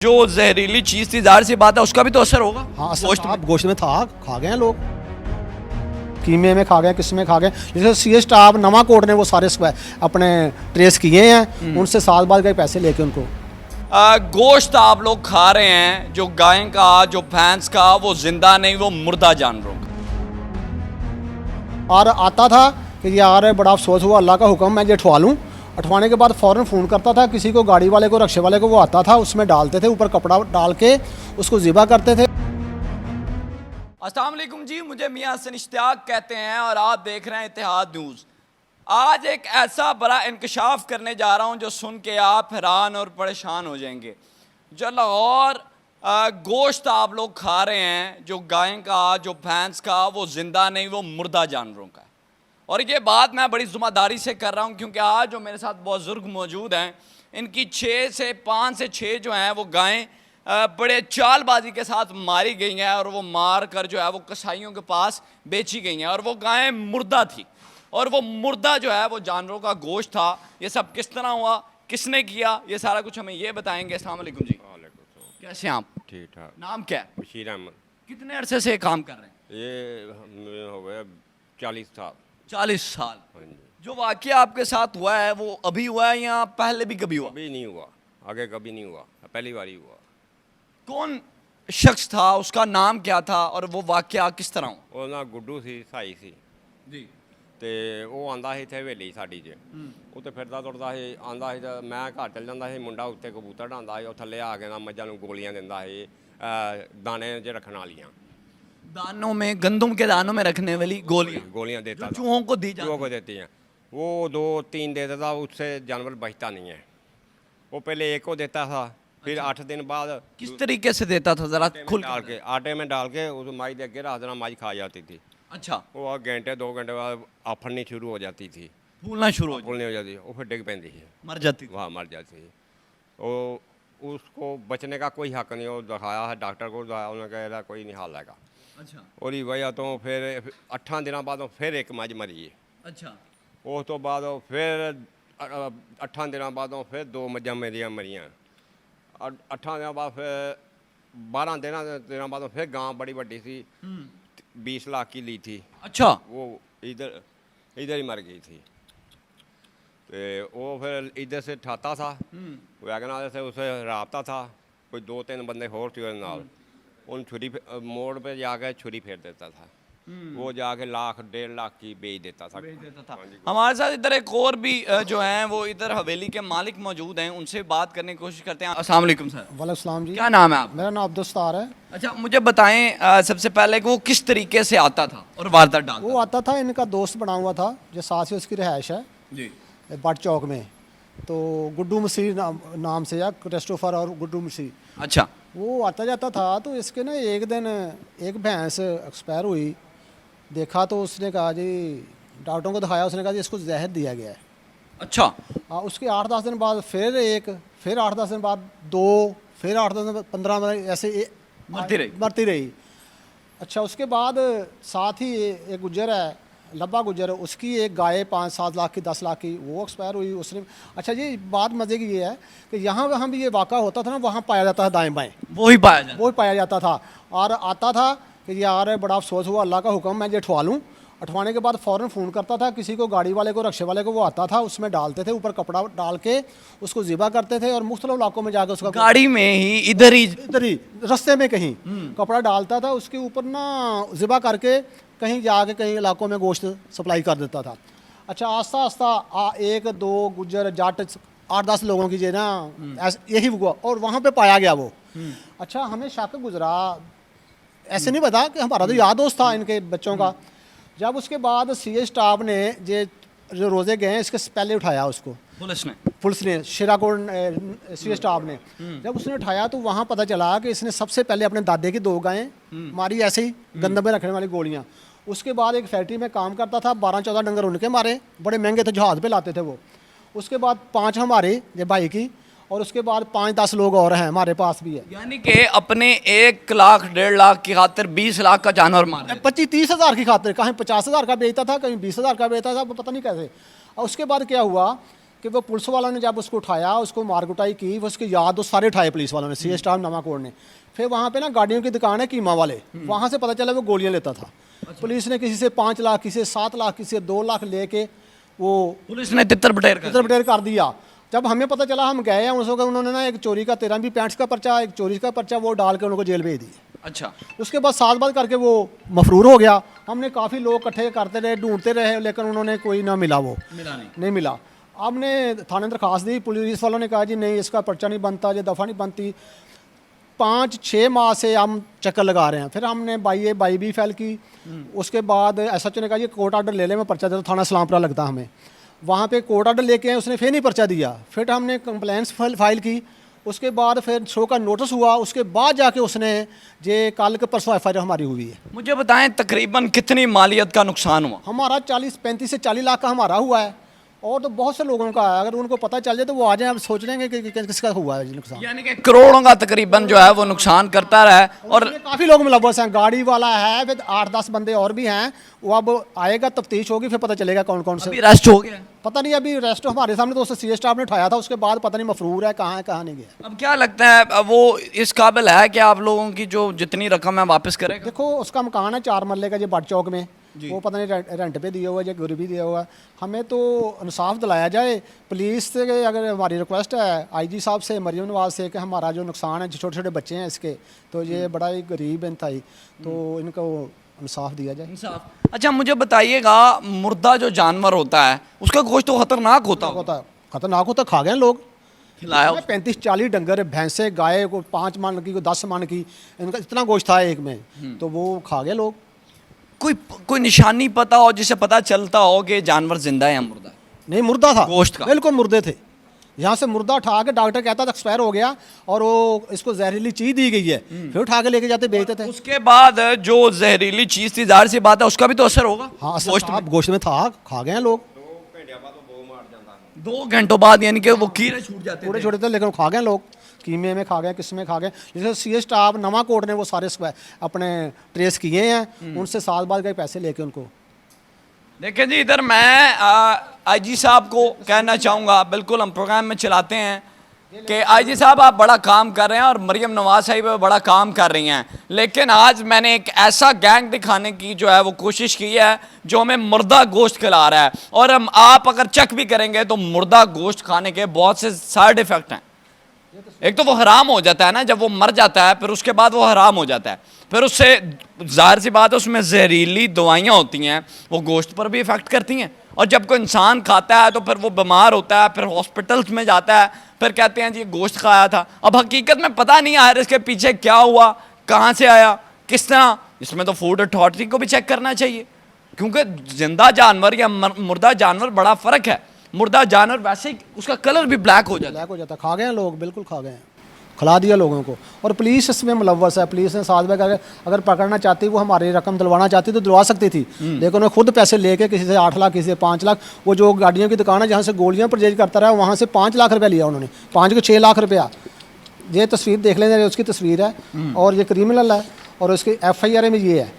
जो जहरीली चीज थी, जाहिर सी बात है उसका भी तो असर होगा। हाँ गोश्त में। गोश्त में था, खा गए हैं लोग, कीमे में खा गए, किस में खा गए। जैसे सीए स्टाफ नवाकोट ने वो सारे अपने ट्रेस किए हैं, उनसे साल बाद गए पैसे लेके उनको। गोश्त आप लोग खा रहे हैं जो गाय का, जो भैंस का, वो जिंदा नहीं, वो मुर्दा जानवरों का। और आता था कि यार बड़ा अफसोस हुआ, अल्लाह का हुक्म मैं ये अठवा लूँ। अठवाने के बाद फ़ौरन फ़ोन करता था किसी को, गाड़ी वाले को, रक्शे वाले को, वो आता था, उसमें डालते थे, ऊपर कपड़ा डाल के उसको ज़िबा करते थे। अस्सलाम वालेकुम जी, मुझे मियां हसन इश्तियाक कहते हैं और आप देख रहे हैं इत्तेहाद न्यूज़। आज एक ऐसा बड़ा इंकशाफ करने जा रहा हूं जो सुन के आप हैरान और परेशान हो जाएंगे। जो लाहौर गोश्त आप लोग खा रहे हैं, जो गाय का, जो भैंस का, वो जिंदा नहीं, वो मुर्दा जानवरों का है। और ये बात मैं बड़ी ज़िम्मेदारी से कर रहा हूँ क्योंकि आज जो मेरे साथ बुजुर्ग मौजूद हैं, इनकी 5 से 6 जो हैं वो गायें बड़े चालबाजी के साथ मारी गई हैं और वो मार कर जो है वो कसाईयों के पास बेची गई हैं। और वो गायें मुर्दा थी और वो मुर्दा जो है वो जानवरों का गोश्त था। ये सब किस तरह हुआ, किसने किया, ये सारा कुछ हमें ये बताएंगे। अस्सलाम वालेकुम जी। कैसे हैं आप? ठीक ठाक। नाम क्या है? बशीर अहमद। कितने अरसे से काम कर रहे हैं? ये हमें हो गया 40 साल। 40 साल। हाँ जी। जो वाकया आपके साथ हुआ है वो अभी हुआ है या पहले भी कभी हुआ? अभी नहीं हुआ, आगे कभी नहीं हुआ, पहली बार ही हुआ। कौन शख्स था, उसका नाम क्या था और वो वाकया किस तरह हुआ? ਉਹ ਨਾ ਗੁੱਡੂ ਸੀ, ਸਾਈ ਸੀ जी। ਤੇ ਉਹ ਆਂਦਾ ਸੀ ਇੱਥੇ ਹਵੇਲੀ ਸਾਡੀ 'ਚ। ਉੱਥੇ ਫਿਰਦਾ ਤੁਰਦਾ ਸੀ, ਆਂਦਾ ਸੀ ਤਾਂ ਮੈਂ ਘਰ ਚੱਲ ਜਾਂਦਾ ਸੀ, ਮੁੰਡਾ ਉੱਤੇ ਕਬੂਤਰ ਢਾਂਦਾ ਸੀ, ਉਹ ਥੱਲੇ ਆ ਕੇ ਨਾ ਮੱਝਾਂ ਨੂੰ ਗੋਲੀਆਂ ਦਿੰਦਾ ਸੀ, ਦਾਣੇ 'ਚ ਰੱਖਣ ਵਾਲੀਆਂ दानों में, गंदम के दानों में रखने वाली गोलियां गोलियां देता जो था। चूहों को दी चूहों जाती को देती हैं, वो 2-3 दे देता, उससे जानवर बचता नहीं है। वो पहले एक को देता था, फिर 8 दिन बाद किस तरीके से देता था, जरा खुल डाल के, आटे में डाल के उस माई दे के रख देना, माई खा जाती थी। अच्छा, वो 1-2 घंटे बाद आफड़नी शुरू हो जाती थी, फूलना शुरू हो फूलनी हो जाती, वो फिर डिग पैंती है, मर जाती थी। वहाँ मर जाती है। वो उसको बचने का कोई हक नहीं। वो दिखाया है डॉक्टर को, उन्होंने कहा कोई नहीं हाल है। अच्छा ਉਹਦੀ ਵਜ੍ਹਾ ਤੋਂ ਫਿਰ 8 ਦਿਨਾਂ ਬਾਅਦ ਫਿਰ ਇੱਕ ਮੱਝ ਮਰੀ ਹੈ। अच्छा ਉਸ ਤੋਂ ਬਾਅਦ ਫਿਰ 8 ਦਿਨਾਂ ਬਾਅਦ ਫਿਰ 2 ਮੱਝਾਂ ਮੇਰੀਆਂ ਮਰੀਆਂ। 8 ਦਿਨਾਂ ਬਾਅਦ ਫਿਰ 12 ਦਿਨਾਂ बाद फिर गांव बड़ी बड़ी थी, 20 लाख की ली थी। अच्छा, वो इधर ही मर गई थी। तो वो फिर इधर से ठाता था, वैगन वाले से उसे राबता था, कोई 2-3 बंदे और थे उसके नाल। उन छुरी मोड़ पे जाकर छुरी फेर देता था, वो जाके 1-1.5 लाख की बेच देता था। हमारे साथ इधर एक और भी जो हैं वो इधर हवेली के मालिक मौजूद हैं, उनसे बात करने की कोशिश करते हैं। अस्सलाम वालेकुम सर। वालेकुम सलाम जी। क्या नाम है आप? मेरा नाम अब्दुलस्तार है। अच्छा, मुझे बताएं सबसे पहले कि वो किस तरीके से आता था और वारदात डालता वो आता था, इनका दोस्त बना हुआ था जो साथ ही उसकी रिहाइश है जी। बट चौक में, तो गुड्डू मसीह नाम से, या क्रिस्टोफर और गुड्डू मसीह। अच्छा, वो आता जाता था। तो इसके ना एक दिन एक भैंस एक्सपायर हुई, देखा तो उसने कहा जी, डॉक्टरों को दिखाया, उसने कहा जी इसको जहर दिया गया है। अच्छा, हाँ, उसके 8-10 दिन बाद फिर एक, फिर 8-10 दिन बाद 2, फिर 8-10 दिन बाद 15 दिन ऐसे मरती रही। अच्छा, उसके बाद साथ ही एक गुज्जर है, लब्बा गुज्जर, उसकी एक गाय 5-7 लाख की, 10 लाख की, वो एक्सपायर हुई उसने। अच्छा जी, बात मज़े की ये है कि यहाँ वहाँ भी ये वाक़ा होता था ना, वहाँ पाया जाता था दाएं बाएं, वो ही पाया जाता था। और आता था कि यार बड़ा अफसोस हुआ, अल्लाह का हुक्म मैं ये अठवा लूँ। अठवाने के बाद फ़ौरन फ़ोन करता था किसी को, गाड़ी वाले को, रक्शे वाले को, वो आता था, उसमें डालते थे, ऊपर कपड़ा डाल के उसको ज़िबा करते थे और मुख्तलिफ इलाकों में जाकर उसका गाड़ी में ही इधर ही रास्ते में कहीं कपड़ा डालता था, उसके ऊपर ना ज़िबा करके कहीं जाके कहीं इलाकों में गोश्त सप्लाई कर देता था। अच्छा, आस्ता आस्ता 1-2 गुज्जर जाट 8-10 लोगों की ना यही हुआ और वहाँ पे पाया गया वो। अच्छा, हमें शक गुजरा, ऐसे नहीं पता कि हमारा तो याद दोस्त था इनके बच्चों का। जब उसके बाद सीए स्टाफ ने जो रोज़े गए हैं इसके पहले उठाया उसको, पुलिस ने शिराकोट सीए स्टाफ ने जब उसने उठाया तो वहाँ पता चला कि इसने सबसे पहले अपने दादे की 2 गायें मारी, ऐसे ही गंदम में रखने वाली गोलियाँ। उसके बाद एक फैक्ट्री में काम करता था, 12-14 डंगर उनके मारे, बड़े महंगे थे, जहाज़ पे लाते थे वो। उसके बाद 5 हमारे ये भाई की, और उसके बाद 5-10 लोग और हैं हमारे पास भी है। यानी कि अपने 1 लाख 1.5 लाख की खातिर 20 लाख का जानवर मारा। 25-30 हज़ार की खातिर, कहीं 50 हज़ार का बेचता था, कहीं 20 हज़ार का बेचता था, पता नहीं कैसे। और उसके बाद क्या हुआ कि वो पुलिस वालों ने जब उसको उठाया, उसको मार कुटाई की, वो उसके याद वो सारे उठाए पुलिस वालों ने, सी स्टाफ नवाकोट ने। फिर वहाँ पे ना गाड़ियों की दुकान है कीमा वाले, वहाँ से पता चला वो गोलियाँ लेता था। पुलिस ने किसी से 5 लाख, किसी से 7 लाख, किसी से 2 लाख लेके वो पुलिस ने तितर बटेर कर दिया। जब हमें पता चला हम गए हैं उस वक्त, उन्होंने ना एक चोरी का 13B-65 का पर्चा, एक चोरी का पर्चा वो डाल के उनको जेल भेज दी। अच्छा, उसके बाद साल बाद करके वो मफरूर हो गया। हमने काफ़ी लोग इकट्ठे करते रहे, ढूंढते रहे, लेकिन उन्होंने कोई ना मिला, वो नहीं मिला। हमने थाने दरखास्त दी, पुलिस वालों ने कहा जी नहीं इसका पर्चा नहीं बनता, ये दफ़ा नहीं बनती। 5-6 माह से हम चक्कर लगा रहे हैं। फिर हमने बाई भी फाइल की। उसके बाद SHO ने कहा जी कोर्ट ऑर्डर ले ले, मैं पर्चा देता, थाना इस्लामपुरा लगता हमें। वहाँ पे कोर्ट ऑर्डर लेके आए, उसने फिर नहीं पर्चा दिया। फिर हमने कंप्लेंट्स फाइल की। उसके बाद फिर शो का नोटिस हुआ, उसके बाद जाके उसने ये कल के परसों FIR हमारी हुई है। मुझे बताएं तकरीबन कितनी मालियत का नुकसान हुआ? हमारा 35 से 40 लाख का हमारा हुआ है, और तो बहुत से लोगों का है। अगर उनको पता चल जाए तो वो आ जाए, अब सोच लेंगे कि किसका हुआ है नुकसान। यानी कि करोड़ों का तकरीबन जो है वो नुकसान करता रहा है। और काफ़ी लोग मुलव्वस हैं, गाड़ी वाला है, फिर 8-10 बंदे और भी हैं। वो अब आएगा, तफ्तीश होगी, फिर पता चलेगा कौन कौन से। अभी अरेस्ट हो गया? पता नहीं, अभी अरेस्ट हमारे सामने तो उससे सी स्टाफ ने उठाया था, उसके बाद पता नहीं मफरूर है कहाँ नहीं गया। अब क्या लगता है अब वो इस काबिल है कि आप लोगों की जो जितनी रकम है वापस करेगा? देखो उसका मकान है 4 मरले का, जो बट चौक में, वो पता नहीं रेंट पे दिया हुआ है या गरीबी दिया हुआ है। हमें तो इंसाफ दिलाया जाए। पुलिस से अगर हमारी रिक्वेस्ट है IG साहब से, मरियम नवाज से, कि हमारा जो नुकसान है, जो छोटे छोटे बच्चे हैं इसके, तो ये बड़ा ही गरीब इंतहाई, तो इनको इंसाफ दिया जाए। इंसाफ। अच्छा मुझे बताइएगा, मुर्दा जो जानवर होता है उसका गोश्त तो खतरनाक होता है? खतरनाक होता, खा गए लोग। खिलाया? 35-40 डंगर, भैंसे, गाय को 5 मन की, को 10 मन की, इनका इतना गोश्त था एक में, तो वो खा गए लोग। कोई निशानी पता हो जिससे पता चलता हो कि जानवर जिंदा है या मुर्दा? नहीं, मुर्दा था, गोश्त का बिल्कुल मुर्दे थे। यहाँ से मुर्दा उठा के डॉक्टर कहता था एक्सपायर हो गया, और वो इसको जहरीली चीज़ दी गई है, फिर उठा के लेके जाते बेचते थे। उसके बाद जो जहरीली चीज थी, जाहिर सी बात है उसका भी तो असर होगा। हाँ, गोश्त में था, खा गए लोग। 2 घंटों बाद यानी कि वो कीड़े छूट जाते छोटे छोटे थे, लेकिन खा गए लोग। कीमे में खा गए, किस में खा गए। जैसे सी स्टाफ नवाकोट ने वो सारे अपने ट्रेस किए हैं, उनसे साल बाद गए पैसे लेके उनको। देखिए जी, इधर मैं IG साहब को कहना चाहूँगा, बिल्कुल हम प्रोग्राम में चलाते हैं कि IG साहब आप बड़ा काम कर रहे हैं और मरियम नवाज साहिब बड़ा काम कर रही हैं, लेकिन आज मैंने एक ऐसा गैंग दिखाने की जो है वो कोशिश की है जो हमें मुर्दा गोश्त खिला रहा है। और हम आप अगर चेक भी करेंगे तो मुर्दा गोश्त खाने के बहुत से साइड इफ़ेक्ट हैं। एक तो वो हराम हो जाता है ना, जब वो मर जाता है फिर उसके बाद वो हराम हो जाता है, फिर उससे जाहिर सी बात है उसमें जहरीली दवाइयाँ होती हैं, वो गोश्त पर भी इफ़ेक्ट करती हैं। और जब कोई इंसान खाता है तो फिर वो बीमार होता है, फिर हॉस्पिटल्स में जाता है, फिर कहते हैं जी गोश्त खाया था। अब हकीकत में पता नहीं आया इसके पीछे क्या हुआ, कहाँ से आया, किस तरह। इसमें तो फूड अथॉरिटी को भी चेक करना चाहिए, क्योंकि जिंदा जानवर या मुर्दा जानवर बड़ा फ़र्क है। मुर्दा जानवर वैसे ही उसका कलर भी ब्लैक हो जाता है। खा गए लोग, बिल्कुल खा गए, खिला दिया लोगों को। और पुलिस इसमें मुलव्वस है। पुलिस ने साथ में करके अगर पकड़ना चाहती, वो हमारी रकम दिलवाना चाहती तो दिलवा सकती थी, लेकिन उन्हें खुद पैसे लेके किसी से 8 लाख, किसी से 5 लाख, वो जो गाड़ियों की दुकान है जहाँ से गोलियाँ परचेज करता रहा, वहाँ से 5 लाख रुपया लिया उन्होंने, 5 को 6 लाख रुपया। ये तस्वीर देख लें, उसकी तस्वीर है, और ये क्रिमिनल है, और उसकी FIR में ये है।